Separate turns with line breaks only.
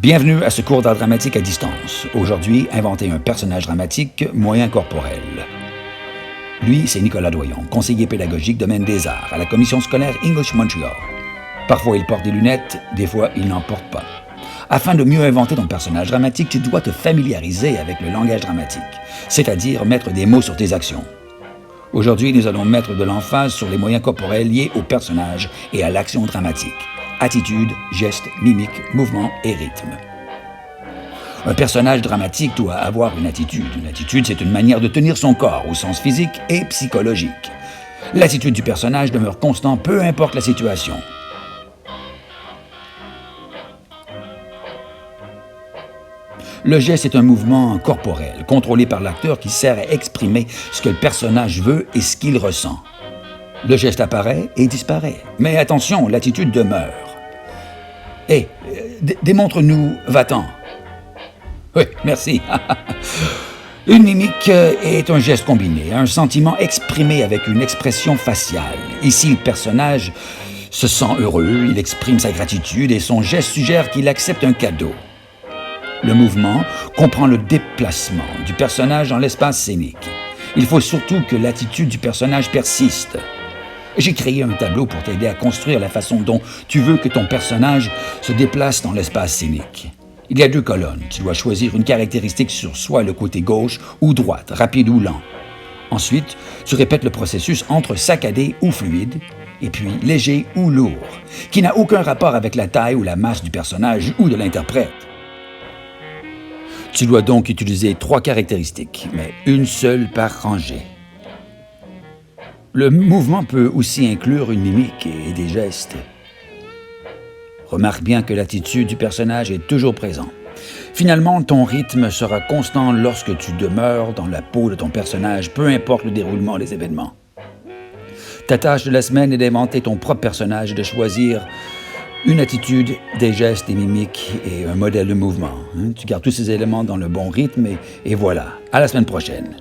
Bienvenue à ce cours d'art dramatique à distance. Aujourd'hui, inventer un personnage dramatique moyen corporel. Lui, c'est Nicolas Doyon, conseiller pédagogique domaine des arts à la commission scolaire English Montreal. Parfois, il porte des lunettes, des fois, il n'en porte pas. Afin de mieux inventer ton personnage dramatique, tu dois te familiariser avec le langage dramatique, c'est-à-dire mettre des mots sur tes actions. Aujourd'hui, nous allons mettre de l'emphase sur les moyens corporels liés au personnage et à l'action dramatique. Attitude, gestes, mimiques, mouvements et rythme. Un personnage dramatique doit avoir une attitude. Une attitude, c'est une manière de tenir son corps au sens physique et psychologique. L'attitude du personnage demeure constante, peu importe la situation. Le geste est un mouvement corporel, contrôlé par l'acteur qui sert à exprimer ce que le personnage veut et ce qu'il ressent. Le geste apparaît et disparaît. Mais attention, l'attitude demeure. Hé, démontre-nous, va-t'en. Oui, merci. Une mimique est un geste combiné, un sentiment exprimé avec une expression faciale. Ici, le personnage se sent heureux, il exprime sa gratitude et son geste suggère qu'il accepte un cadeau. Le mouvement comprend le déplacement du personnage dans l'espace scénique. Il faut surtout que l'attitude du personnage persiste. J'ai créé un tableau pour t'aider à construire la façon dont tu veux que ton personnage se déplace dans l'espace scénique. Il y a 2 colonnes. Tu dois choisir une caractéristique sur soit le côté gauche ou droite, rapide ou lent. Ensuite, tu répètes le processus entre saccadé ou fluide, et puis léger ou lourd, qui n'a aucun rapport avec la taille ou la masse du personnage ou de l'interprète. Tu dois donc utiliser 3 caractéristiques, mais une seule par rangée. Le mouvement peut aussi inclure une mimique et des gestes. Remarque bien que l'attitude du personnage est toujours présente. Finalement, ton rythme sera constant lorsque tu demeures dans la peau de ton personnage, peu importe le déroulement des événements. Ta tâche de la semaine est d'inventer ton propre personnage et de choisir une attitude, des gestes, des mimiques et un modèle de mouvement. Tu gardes tous ces éléments dans le bon rythme et voilà. À la semaine prochaine.